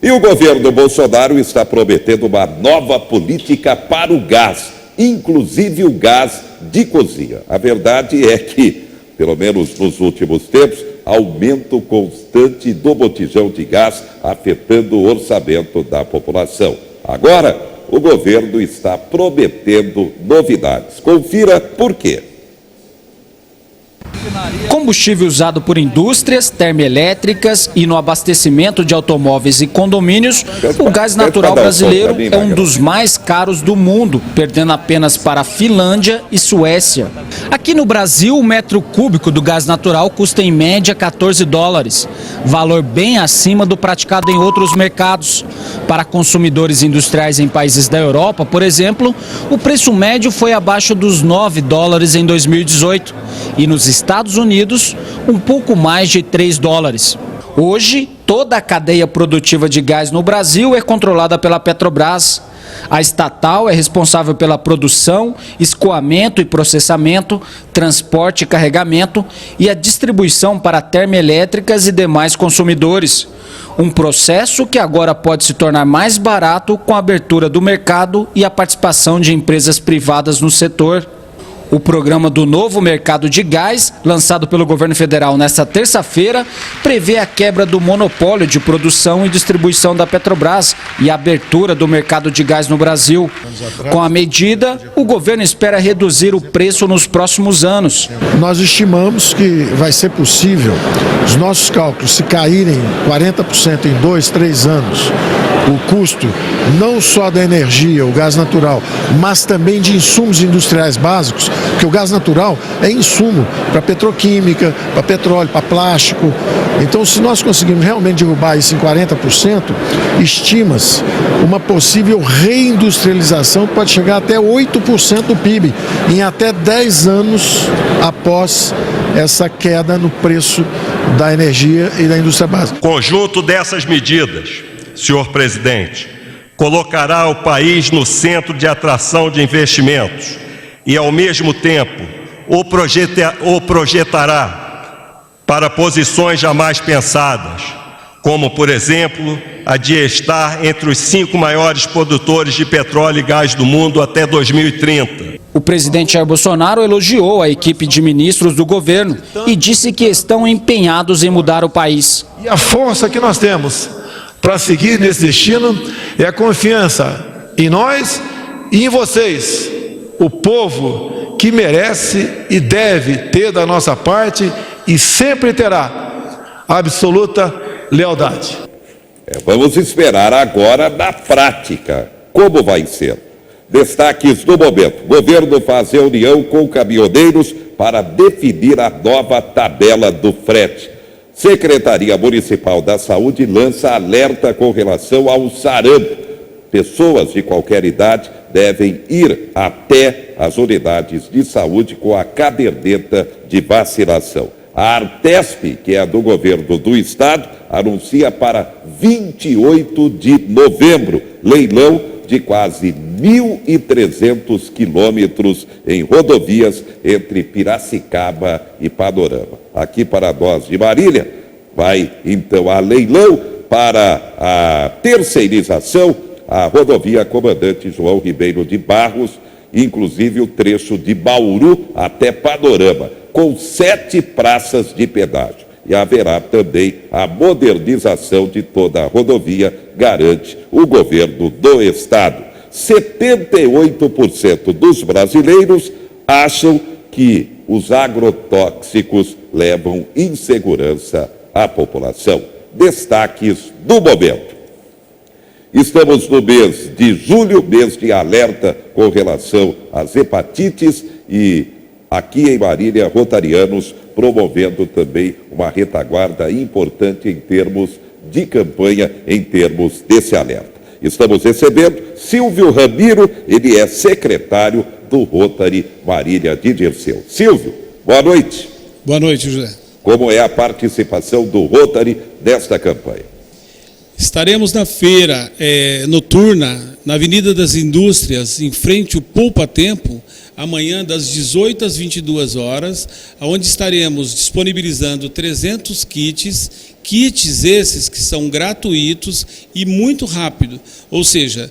E o governo Bolsonaro está prometendo uma nova política para o gás, inclusive o gás de cozinha. A verdade é que, pelo menos nos últimos tempos, aumento constante do botijão de gás afetando o orçamento da população. Agora, o governo está prometendo novidades. Confira por quê. Combustível usado por indústrias, termoelétricas e no abastecimento de automóveis e condomínios, o gás natural brasileiro é um dos mais caros do mundo, perdendo apenas para a Finlândia e Suécia. Aqui no Brasil, o metro cúbico do gás natural custa em média $14, valor bem acima do praticado em outros mercados. Para consumidores industriais em países da Europa, por exemplo, o preço médio foi abaixo dos $9 em 2018 e nos Estados Unidos, um pouco mais de $3. Hoje, toda a cadeia produtiva de gás no Brasil é controlada pela Petrobras. A estatal é responsável pela produção, escoamento e processamento, transporte e carregamento e a distribuição para termoelétricas e demais consumidores. Um processo que agora pode se tornar mais barato com a abertura do mercado e a participação de empresas privadas no setor. O programa do novo mercado de gás, lançado pelo governo federal nesta terça-feira, prevê a quebra do monopólio de produção e distribuição da Petrobras e a abertura do mercado de gás no Brasil. Com a medida, o governo espera reduzir o preço nos próximos anos. Nós estimamos que vai ser possível, os nossos cálculos, se caírem 40% em 2, 3 anos, o custo não só da energia, o gás natural, mas também de insumos industriais básicos, porque o gás natural é insumo para petroquímica, para petróleo, para plástico. Então, se nós conseguirmos realmente derrubar isso em 40%, estima-se uma possível reindustrialização que pode chegar até 8% do PIB em até 10 anos após essa queda no preço da energia e da indústria básica. O conjunto dessas medidas, senhor presidente, colocará o país no centro de atração de investimentos e, ao mesmo tempo, o projetará para posições jamais pensadas, como, por exemplo, a de estar entre os 5 maiores produtores de petróleo e gás do mundo até 2030. O presidente Jair Bolsonaro elogiou a equipe de ministros do governo e disse que estão empenhados em mudar o país. E a força que nós temos para seguir nesse destino é a confiança em nós e em vocês, o povo que merece e deve ter da nossa parte e sempre terá absoluta lealdade. Vamos esperar agora na prática como vai ser. Destaques do momento. O governo faz reunião com caminhoneiros para definir a nova tabela do frete. Secretaria Municipal da Saúde lança alerta com relação ao sarampo. Pessoas de qualquer idade devem ir até as unidades de saúde com a caderneta de vacinação. A Artesp, que é a do governo do estado, anuncia para 28 de novembro leilão de quase 1.300 quilômetros em rodovias entre Piracicaba e Panorama. Aqui para nós de Marília, vai então a leilão para a terceirização a rodovia Comandante João Ribeiro de Barros, inclusive o trecho de Bauru até Panorama, com 7 praças de pedágio. E haverá também a modernização de toda a rodovia, garante o governo do estado. 78% dos brasileiros acham que os agrotóxicos levam insegurança à população. Destaques do momento. Estamos no mês de julho, mês de alerta com relação às hepatites e aqui em Marília, rotarianos promovendo também uma retaguarda importante em termos de campanha, em termos desse alerta. Estamos recebendo Silvio Ramiro, ele é secretário do Rotary Marília de Dirceu. Silvio, boa noite. Boa noite, José. Como é a participação do Rotary nesta campanha? Estaremos na feira noturna, na Avenida das Indústrias, em frente ao Poupa Tempo, amanhã das 18 às 22 horas, onde estaremos disponibilizando 300 kits Kits esses que são gratuitos e muito rápido, ou seja,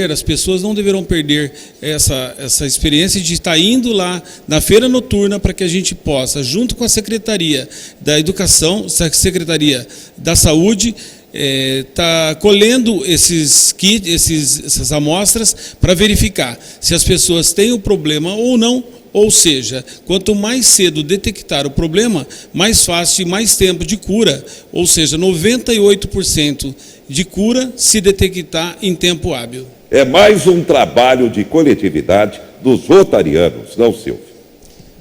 as pessoas não deverão perder essa experiência de estar indo lá na feira noturna para que a gente possa, junto com a Secretaria da Educação, a Secretaria da Saúde, está colhendo esses kits, essas amostras para verificar se as pessoas têm o problema ou não. Ou seja, quanto mais cedo detectar o problema, mais fácil e mais tempo de cura, ou seja, 98% de cura se detectar em tempo hábil. É mais um trabalho de coletividade dos rotarianos, não, Silvio?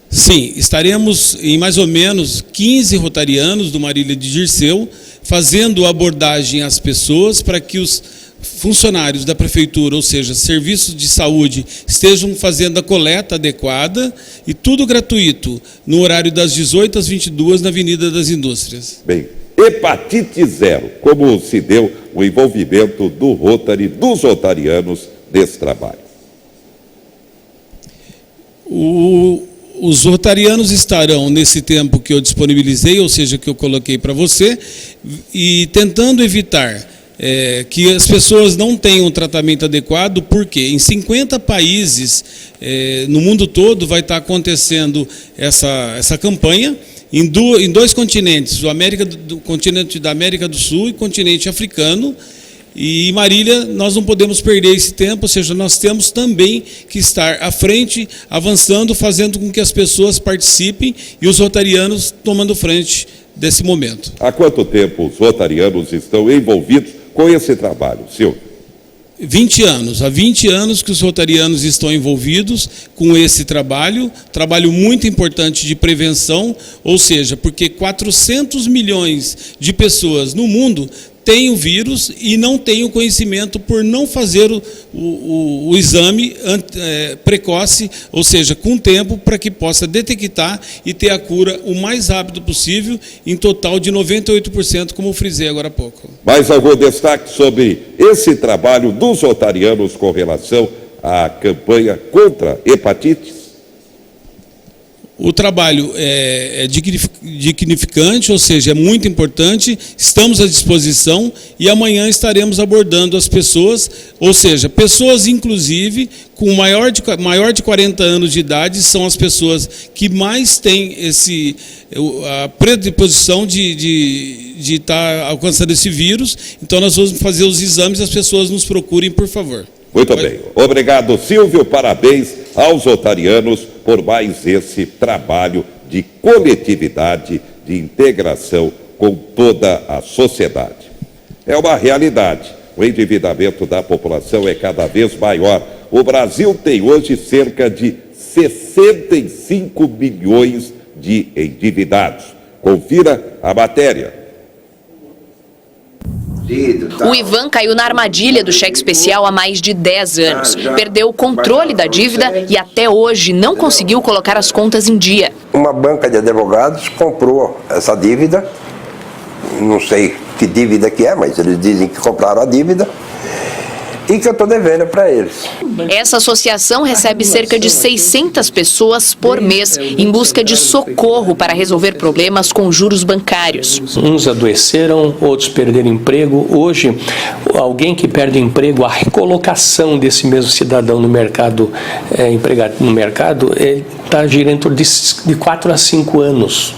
Sim, estaremos em mais ou menos 15 rotarianos do Marília de Dirceu, fazendo abordagem às pessoas para que os funcionários da prefeitura, ou seja, serviços de saúde, estejam fazendo a coleta adequada e tudo gratuito, no horário das 18 às 22 na Avenida das Indústrias. Bem, hepatite zero, como se deu o envolvimento do Rotary, dos rotarianos nesse trabalho? Os rotarianos estarão nesse tempo que eu disponibilizei, ou seja, que eu coloquei para você, e tentando evitar que as pessoas não tenham um tratamento adequado, porque em 50 países no mundo todo vai estar acontecendo essa campanha, em dois continentes, o continente da América do Sul e o continente africano. E em Marília nós não podemos perder esse tempo, ou seja, nós temos também que estar à frente, avançando, fazendo com que as pessoas participem e os rotarianos tomando frente desse momento. Há quanto tempo os rotarianos estão envolvidos com esse trabalho, Silvio? 20 anos. Há 20 anos que os rotarianos estão envolvidos com esse trabalho muito importante de prevenção, ou seja, porque 400 milhões de pessoas no mundo têm o vírus e não têm o conhecimento por não fazer o exame precoce, ou seja, com tempo, para que possa detectar e ter a cura o mais rápido possível, em total de 98%, como eu frisei agora há pouco. Mais algum destaque sobre esse trabalho dos rotarianos com relação à campanha contra hepatites? O trabalho é dignificante, ou seja, é muito importante, estamos à disposição e amanhã estaremos abordando as pessoas, ou seja, pessoas inclusive com maior de 40 anos de idade são as pessoas que mais têm a predisposição de estar alcançando esse vírus. Então nós vamos fazer os exames e as pessoas nos procurem, por favor. Muito bem. Obrigado, Silvio. Parabéns aos rotarianos por mais esse trabalho de coletividade, de integração com toda a sociedade. É uma realidade. O endividamento da população é cada vez maior. O Brasil tem hoje cerca de 65 milhões de endividados. Confira a matéria. O Ivan caiu na armadilha do cheque especial há mais de 10 anos. Perdeu o controle da dívida e até hoje não conseguiu colocar as contas em dia. Uma banca de advogados comprou essa dívida, não sei que dívida que é, mas eles dizem que compraram a dívida e que eu estou devendo para eles. Essa associação recebe cerca de 600 pessoas por mês em busca de socorro para resolver problemas com juros bancários. Uns adoeceram, outros perderam emprego. Hoje, alguém que perde emprego, a recolocação desse mesmo cidadão no mercado, empregado no mercado, está girando de 4 a 5 anos.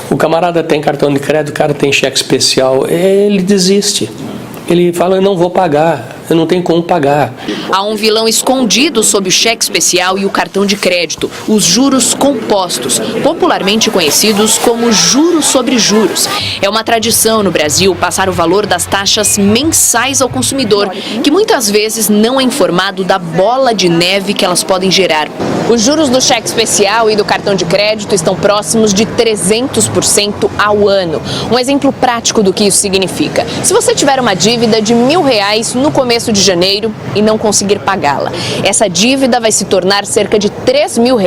O camarada tem cartão de crédito, o cara tem cheque especial, ele desiste. Ele fala, eu não vou pagar, eu não tenho como pagar. Há um vilão escondido sob o cheque especial e o cartão de crédito, os juros compostos, popularmente conhecidos como juros sobre juros. É uma tradição no Brasil passar o valor das taxas mensais ao consumidor, que muitas vezes não é informado da bola de neve que elas podem gerar. Os juros do cheque especial e do cartão de crédito estão próximos de 300% ao ano. Um exemplo prático do que isso significa. Se você tiver uma dívida de R$1.000 no começo de janeiro e não conseguir conseguir pagá-la. Essa dívida vai se tornar cerca de R$3 mil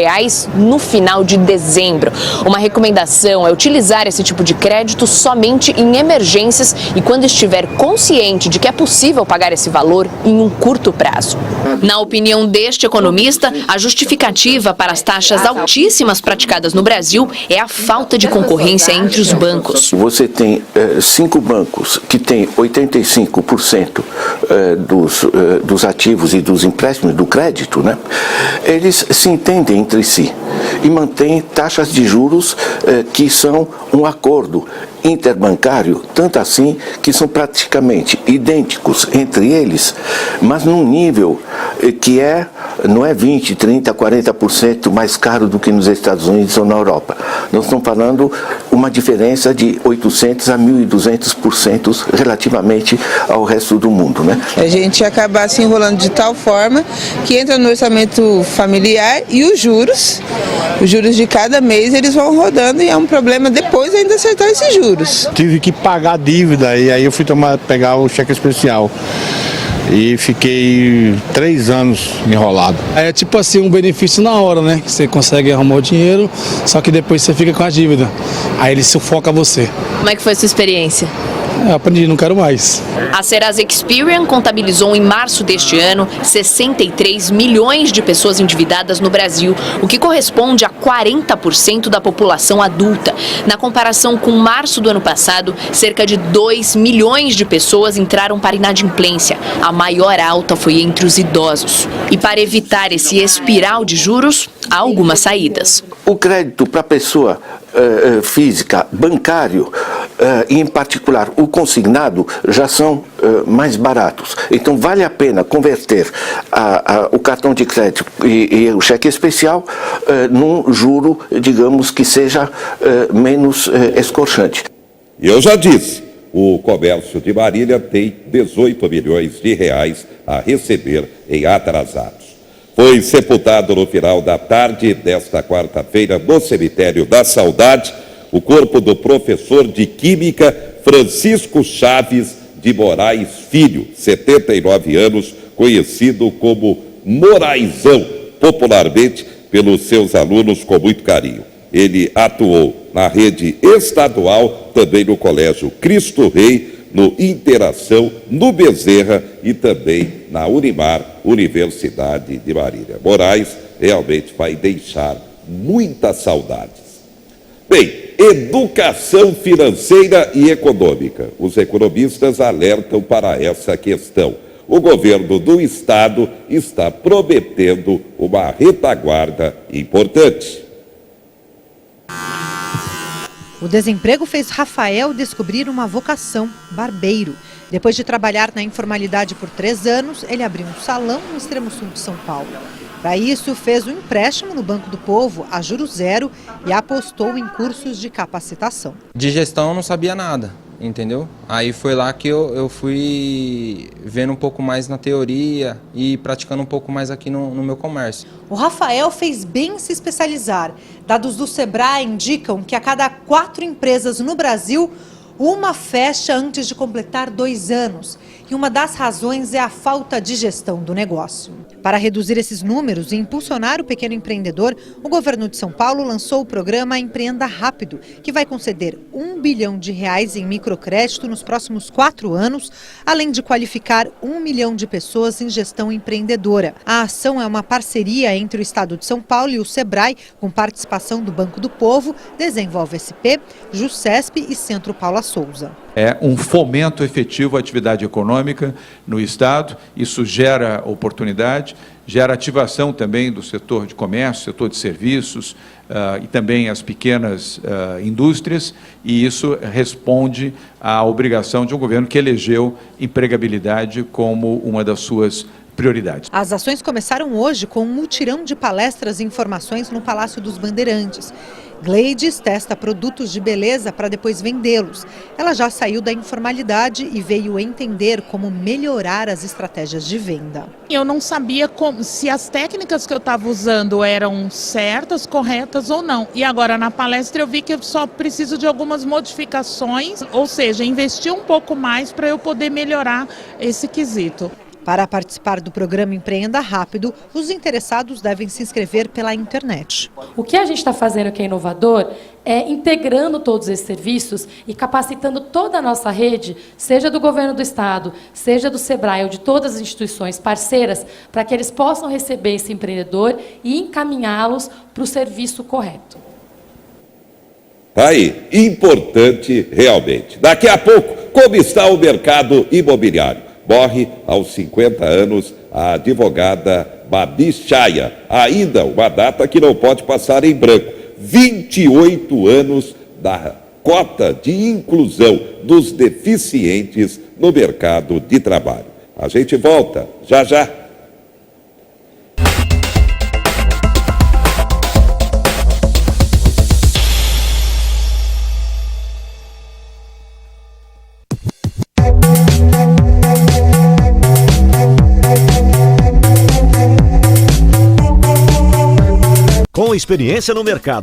no final de dezembro. Uma recomendação é utilizar esse tipo de crédito somente em emergências e quando estiver consciente de que é possível pagar esse valor em um curto prazo. Na opinião deste economista, a justificativa para as taxas altíssimas praticadas no Brasil é a falta de concorrência entre os bancos. Você tem 5 bancos que têm 85% dos ativos e dos empréstimos do crédito, né? Eles se entendem entre si e mantêm taxas de juros que são um acordo interbancário, tanto assim que são praticamente idênticos entre eles, mas num nível que não é 20%, 30%, 40% mais caro do que nos Estados Unidos ou na Europa. Nós estamos falando uma diferença de 800% a 1.200% relativamente ao resto do mundo, né? A gente acaba se enrolando de tal forma que entra no orçamento familiar e os juros de cada mês eles vão rodando e é um problema depois ainda acertar esses juros. Tive que pagar a dívida e aí eu fui pegar o cheque especial. E fiquei 3 anos enrolado. É tipo assim, um benefício na hora, né? Que você consegue arrumar o dinheiro, só que depois você fica com a dívida. Aí ele sufoca você. Como é que foi a sua experiência? Eu aprendi, não quero mais. A Serasa Experian contabilizou em março deste ano 63 milhões de pessoas endividadas no Brasil, o que corresponde a 40% da população adulta. Na comparação com março do ano passado, cerca de 2 milhões de pessoas entraram para inadimplência. A maior alta foi entre os idosos. E para evitar esse espiral de juros, há algumas saídas. O crédito para a pessoa física, bancário, e em particular o consignado, já são mais baratos. Então vale a pena converter o cartão de crédito e o cheque especial num juro, digamos, que seja menos escorchante. Eu já disse, o comércio de Marília tem 18 milhões de reais a receber em atrasados. Foi sepultado no final da tarde desta quarta-feira, no Cemitério da Saudade, o corpo do professor de Química Francisco Chaves de Moraes Filho, 79 anos, conhecido como Moraizão, popularmente pelos seus alunos com muito carinho. Ele atuou na rede estadual, também no Colégio Cristo Rei, no Interação, no Bezerra e também na Unimar, Universidade de Marília. Moraes realmente vai deixar muitas saudades. Bem, educação financeira e econômica. Os economistas alertam para essa questão. O governo do estado está prometendo uma retaguarda importante. O desemprego fez Rafael descobrir uma vocação, barbeiro. Depois de trabalhar na informalidade por 3 anos, ele abriu um salão no extremo sul de São Paulo. Para isso, fez um empréstimo no Banco do Povo, a juros zero, e apostou em cursos de capacitação. De gestão eu não sabia nada, entendeu? Aí foi lá que eu fui vendo um pouco mais na teoria e praticando um pouco mais aqui no meu comércio. O Rafael fez bem se especializar. Dados do Sebrae indicam que a cada 4 empresas no Brasil, uma fecha antes de completar 2 anos. E uma das razões é a falta de gestão do negócio. Para reduzir esses números e impulsionar o pequeno empreendedor, o governo de São Paulo lançou o programa Empreenda Rápido, que vai conceder R$1 bilhão em microcrédito nos próximos 4 anos, além de qualificar 1 milhão de pessoas em gestão empreendedora. A ação é uma parceria entre o Estado de São Paulo e o Sebrae, com participação do Banco do Povo, Desenvolve SP, Juscesp e Centro Paula Souza. É um fomento efetivo à atividade econômica no Estado, isso gera oportunidade, gera ativação também do setor de comércio, setor de serviços e também as pequenas indústrias, e isso responde à obrigação de um governo que elegeu empregabilidade como uma das suas prioridades. As ações começaram hoje com um mutirão de palestras e informações no Palácio dos Bandeirantes. Gleides testa produtos de beleza para depois vendê-los. Ela já saiu da informalidade e veio entender como melhorar as estratégias de venda. Eu não sabia se as técnicas que eu estava usando eram certas, corretas ou não. E agora na palestra eu vi que eu só preciso de algumas modificações, ou seja, investir um pouco mais para eu poder melhorar esse quesito. Para participar do programa Empreenda Rápido, os interessados devem se inscrever pela internet. O que a gente está fazendo que é inovador é integrando todos esses serviços e capacitando toda a nossa rede, seja do governo do estado, seja do Sebrae ou de todas as instituições parceiras, para que eles possam receber esse empreendedor e encaminhá-los para o serviço correto. Tá aí, importante realmente. Daqui a pouco, como está o mercado imobiliário? Morre aos 50 anos a advogada Babi Chaya. Ainda uma data que não pode passar em branco. 28 anos da cota de inclusão dos deficientes no mercado de trabalho. A gente volta já já. Com experiência no mercado